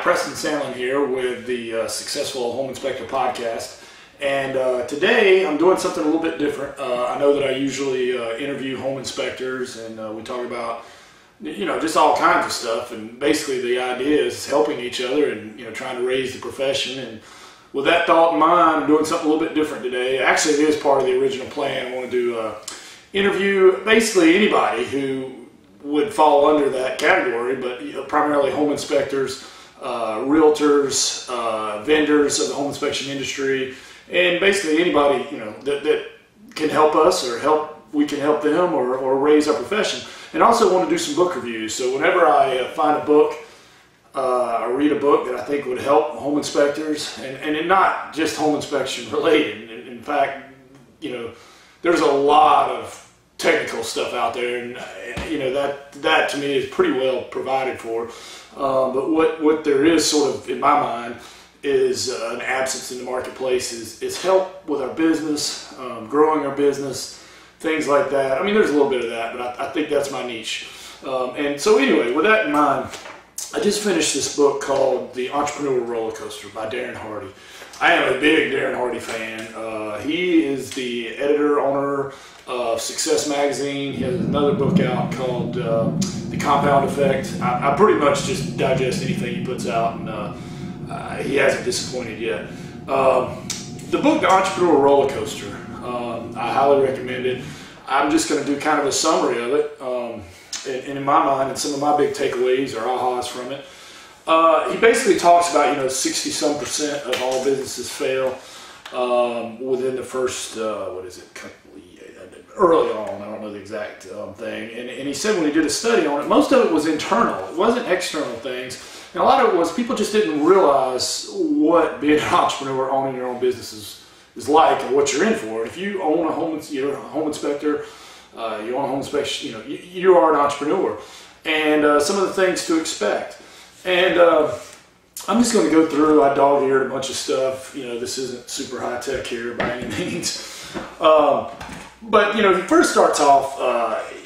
Preston Sandlin here with the Successful Home Inspector podcast. And today I'm doing something a little bit different. I know that I usually interview home inspectors and we talk about, just all kinds of stuff. And basically the idea is helping each other and, trying to raise the profession. And with that thought in mind, I'm doing something a little bit different today. Actually, it is part of the original plan. I want to do interview basically anybody who would fall under that category, but primarily home inspectors, realtors, vendors of the home inspection industry, and basically anybody that can help us or we can help them or raise our profession. And also want to do some book reviews. So whenever I find a book or read a book that I think would help home inspectors, and not just home inspection related. In fact, there's a lot of technical stuff out there, and that to me is pretty well provided for. But what there is sort of in my mind is an absence in the marketplace is help with our business, growing our business, things like that. I mean, there's a little bit of that, but I think that's my niche. And so anyway, with that in mind, I just finished this book called The Entrepreneur Roller Coaster by Darren Hardy. I am a big Darren Hardy fan. He is the editor, owner of Success Magazine. He has another book out called The Compound Effect. I pretty much just digest anything he puts out, and he hasn't disappointed yet. The book, The Entrepreneur Roller Coaster, I highly recommend it. I'm just going to do kind of a summary of it, and in my mind, and some of my big takeaways or ahas from it. He basically talks about, 60-some% of all businesses fail within the first, early on. I don't know the exact thing. And he said when he did a study on it, most of it was internal. It wasn't external things. And a lot of it was people just didn't realize what being an entrepreneur, owning your own business is like and what you're in for. If you own you're a home inspector, you own a home inspection, you are an entrepreneur. And some of the things to expect. And I'm just going to go through, I dog-eared a bunch of stuff. This isn't super high-tech here by any means. But, he first starts off,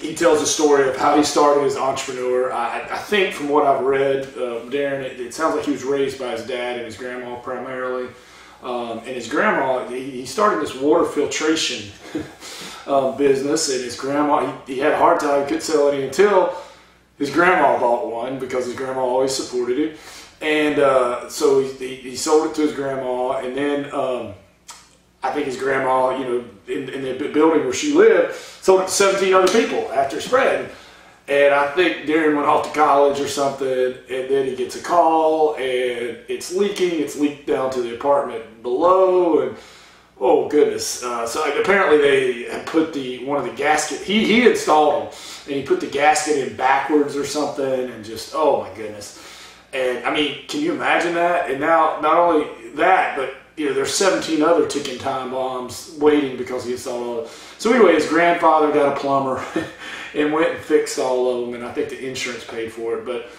he tells a story of how he started as an entrepreneur. I think from what I've read, Darren, it sounds like he was raised by his dad and his grandma primarily. And his grandma, he started this water filtration business, and his grandma, he had a hard time, couldn't sell any until his grandma bought one because his grandma always supported him. And so he sold it to his grandma, and then I think his grandma, in the building where she lived, sold it to 17 other people after it spread. And I think Darren went off to college or something, and then he gets a call, and it's leaking. It's leaked down to the apartment below, and oh goodness! So apparently they had put one of the gasket. He installed them, and he put the gasket in backwards or something, and just oh my goodness! And I mean, can you imagine that? And now not only that, but there's 17 other ticking time bombs waiting because he installed all of it. So anyway, his grandfather got a plumber and went and fixed all of them, and I think the insurance paid for it. But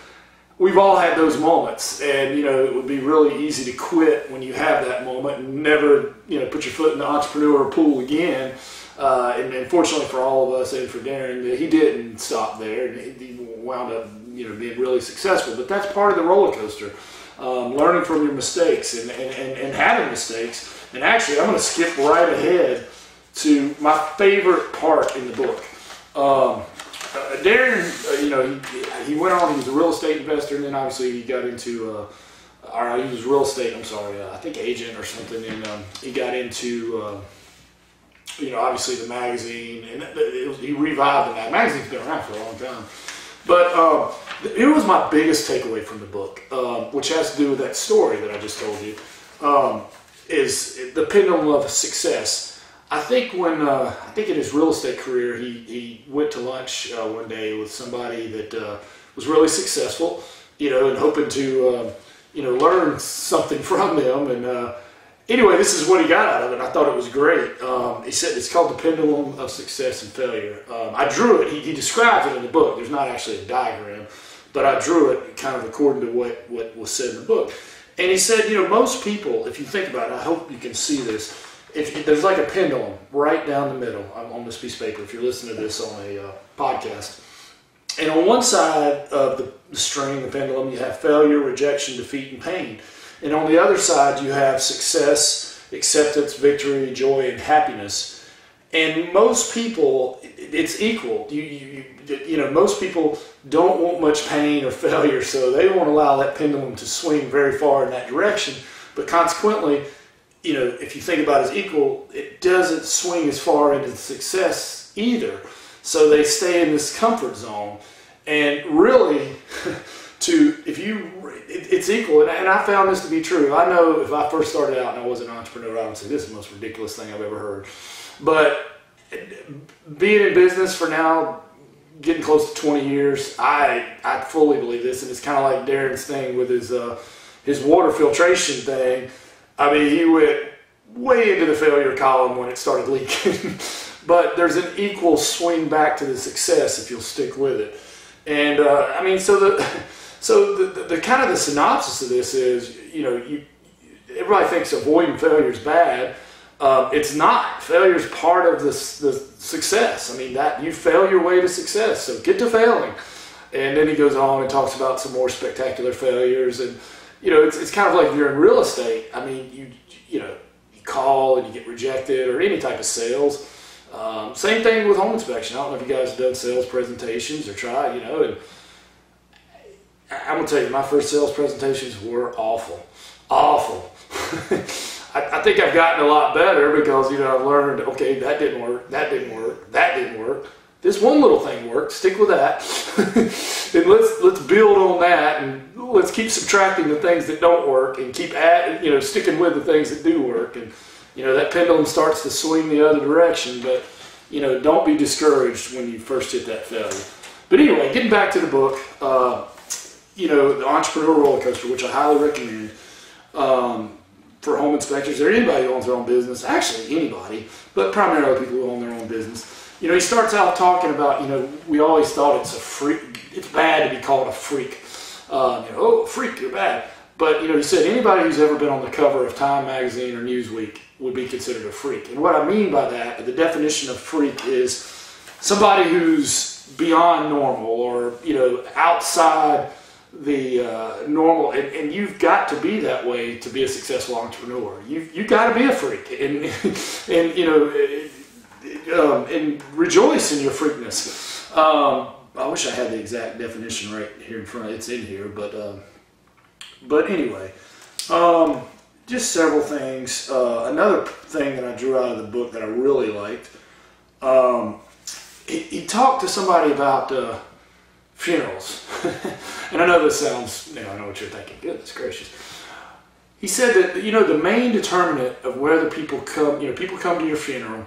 we've all had those moments, and it would be really easy to quit when you have that moment and never put your foot in the entrepreneur pool again. And fortunately for all of us and for Darren, he didn't stop there, and he wound up being really successful. But that's part of the roller coaster. Learning from your mistakes and having mistakes. And actually, I'm going to skip right ahead to my favorite part in the book. Darren, he went on, he was a real estate investor, and then obviously he got into, he was real estate, I think agent or something, and he got into, obviously the magazine, and he revived the magazine. Magazine's been around for a long time. But here was my biggest takeaway from the book, which has to do with that story that I just told you, is the pendulum of success. I think in his real estate career, he went to lunch one day with somebody that was really successful, and hoping to, learn something from them. And anyway, this is what he got out of it. I thought it was great. He said it's called the pendulum of success and failure. I drew it. He describes it in the book. There's not actually a diagram, but I drew it kind of according to what was said in the book. And he said, most people, if you think about it, I hope you can see this. If there's like a pendulum right down the middle on this piece of paper, if you're listening to this on a podcast, And on one side of the string, the pendulum, you have failure, rejection, defeat, and pain. And on the other side, you have success, acceptance, victory, joy, and happiness. And most people, it's equal. You know, most people don't want much pain or failure, so they won't allow that pendulum to swing very far in that direction. But consequently, you know, if you think about it as equal, it doesn't swing as far into success either. So they stay in this comfort zone. And really, it's equal. And I found this to be true. I know if I first started out and I was an entrepreneur, I would say this is the most ridiculous thing I've ever heard. But being in business for now, getting close to 20 years, I fully believe this. And it's kind of like Darren's thing with his water filtration thing. I mean, he went way into the failure column when it started leaking. But there's an equal swing back to the success if you'll stick with it. And I mean, so the kind of the synopsis of this is, you know, everybody thinks avoiding failure is bad. It's not. Failure is part of the success. I mean, that you fail your way to success. So get to failing. And then he goes on and talks about some more spectacular failures. And you know, it's kind of like if you're in real estate. I mean, you know, you call and you get rejected, or any type of sales. Same thing with home inspection. I don't know if you guys have done sales presentations or tried, you know, and I'm going to tell you, my first sales presentations were awful. Awful. I think I've gotten a lot better because, you know, I've learned, okay, that didn't work, that didn't work, that didn't work. This one little thing worked, stick with that. And let's build on that, and let's keep subtracting the things that don't work and keep adding, you know, sticking with the things that do work. And you know, that pendulum starts to swing the other direction, but, you know, don't be discouraged when you first hit that failure. But anyway, getting back to the book, you know, the Entrepreneur Roller Coaster, which I highly recommend for home inspectors or anybody who owns their own business, actually anybody, but primarily people who own their own business. You know, he starts out talking about, you know, we always thought it's bad to be called a freak. You know, oh, freak, you're bad. But, you know, he said anybody who's ever been on the cover of Time magazine or Newsweek would be considered a freak. And what I mean by that, the definition of freak is somebody who's beyond normal, or, you know, outside the normal. And you've got to be that way to be a successful entrepreneur. You've got to be a freak. And you know, and rejoice in your freakness. I wish I had the exact definition right here in front. It's in here, but anyway, just several things. Another thing that I drew out of the book that I really liked, he talked to somebody about funerals. And I know this sounds, you know, I know what you're thinking, goodness gracious. He said that, you know, the main determinant of whether people come, you know, people come to your funeral,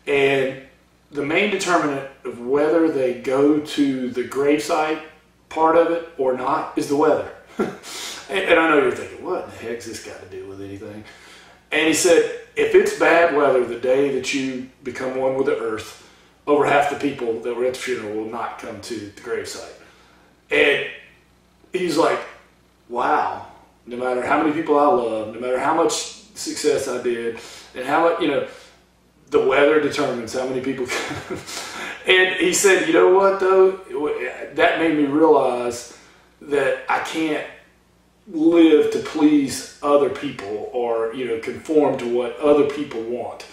and the main determinant of whether they go to the gravesite part of it or not is the weather. And I know you're thinking, what in the heck's this got to do with anything? And he said, if it's bad weather the day that you become one with the earth, over half the people that were at the funeral will not come to the gravesite. And he's like, wow, no matter how many people I love, no matter how much success I did, and how much, you know, the weather determines how many people come. And he said, you know what though? That made me realize that I can't live to please other people, or, you know, conform to what other people want,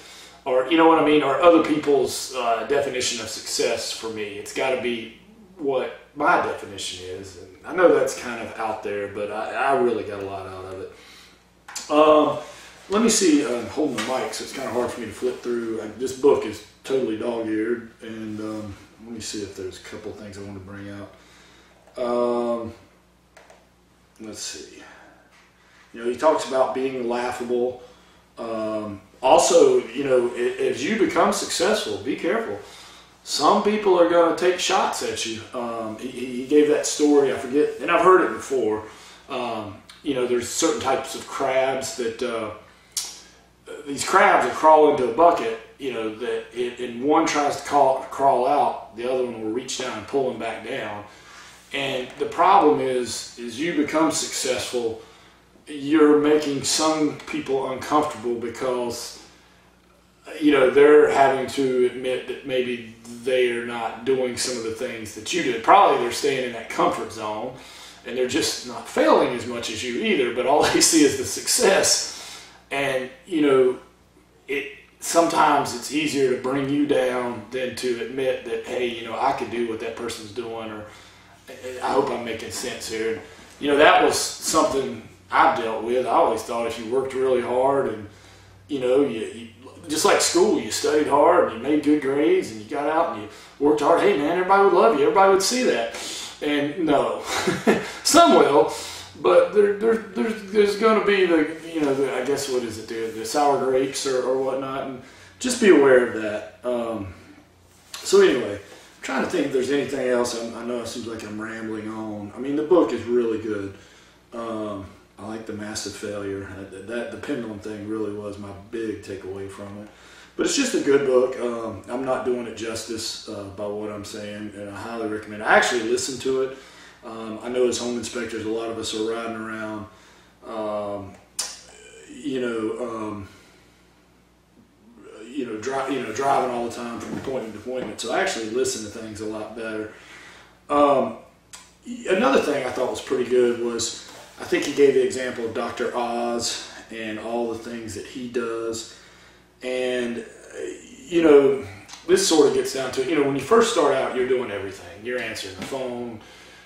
or, you know what I mean, or other people's definition of success for me. It's got to be what my definition is. And I know that's kind of out there, but I really got a lot out of it. Let me see, I'm holding the mic, so it's kind of hard for me to flip through. This book is totally dog-eared, and let me see if there's a couple of things I want to bring out. Let's see. You know, he talks about being laughable. Also, you know, as you become successful, be careful. Some people are going to take shots at you. He gave that story, I forget, and I've heard it before. You know, there's certain types of crabs that, these crabs will crawl into a bucket, you know, and one tries to crawl out, the other one will reach down and pull him back down. And the problem is you become successful, you're making some people uncomfortable because they're having to admit that maybe they are not doing some of the things that you did. Probably they're staying in that comfort zone, and they're just not failing as much as you either, but all they see is the success. And, sometimes it's easier to bring you down than to admit that, hey, I could do what that person's doing, or I hope I'm making sense here. And, that was something I've dealt with. I always thought if you worked really hard and, you just like school, you studied hard and you made good grades and you got out and you worked hard, hey man, everybody would love you, everybody would see that. And no, some will, but there's going to be I guess what is it, the sour grapes or whatnot, and just be aware of that. So anyway, I'm trying to think if there's anything else. I know it seems like I'm rambling on. I mean, the book is really good. I like The Massive Failure. The pendulum thing really was my big takeaway from it. But it's just a good book. I'm not doing it justice by what I'm saying, and I highly recommend it. I actually listened to it. I know as home inspectors, a lot of us are riding around, driving all the time from appointment to appointment. So I actually listen to things a lot better. Another thing I thought was pretty good was, I think he gave the example of Dr. Oz and all the things that he does. And, this sort of gets down to, when you first start out, you're doing everything. You're answering the phone,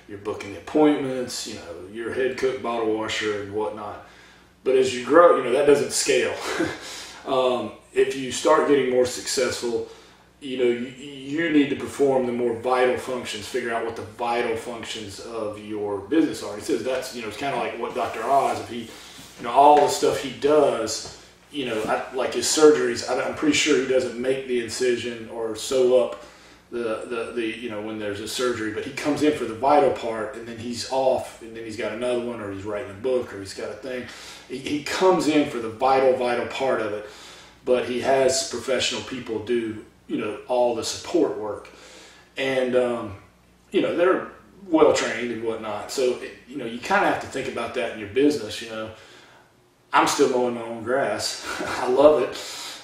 you're booking appointments, you're head cook, bottle washer, and whatnot. But as you grow, that doesn't scale. If you start getting more successful, you need to perform the more vital functions, figure out what the vital functions of your business are. He says that's, it's kind of like what Dr. Oz, if he, all the stuff he does, like his surgeries, I'm pretty sure he doesn't make the incision or sew up the when there's a surgery, but he comes in for the vital part and then he's off and then he's got another one, or he's writing a book, or he's got a thing. He comes in for the vital part of it, but he has professional people do, all the support work. And, they're well trained and whatnot. So, you kind of have to think about that in your business. I'm still mowing my own grass. I love it.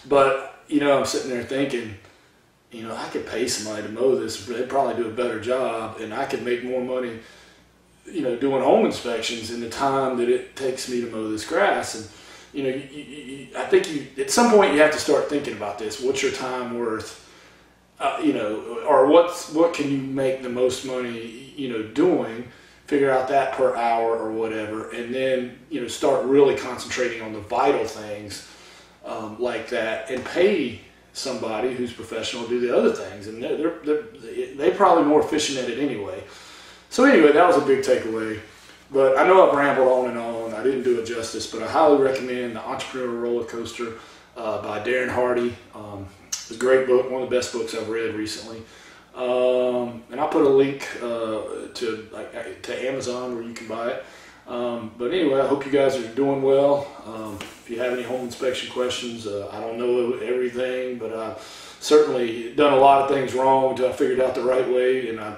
But, I'm sitting there thinking, I could pay somebody to mow this, but they'd probably do a better job, and I could make more money, doing home inspections in the time that it takes me to mow this grass. And, I think at some point you have to start thinking about this. What's your time worth? Or what can you make the most money, doing? Figure out that per hour or whatever, and then start really concentrating on the vital things like that, and pay somebody who's professional to do the other things, and they're probably more efficient at it anyway. So anyway, that was a big takeaway. But I know I've rambled on and on. I didn't do it justice, but I highly recommend The Entrepreneurial Roller Coaster by Darren Hardy. It's a great book, one of the best books I've read recently. And I'll put a link to Amazon where you can buy it. But anyway, I hope you guys are doing well. If you have any home inspection questions, I don't know everything, but I've certainly done a lot of things wrong until I figured out the right way, and I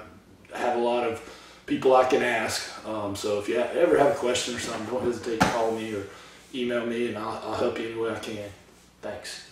have a lot of people I can ask. So if you ever have a question or something, don't hesitate to call me or email me, and I'll help you any way I can. Thanks.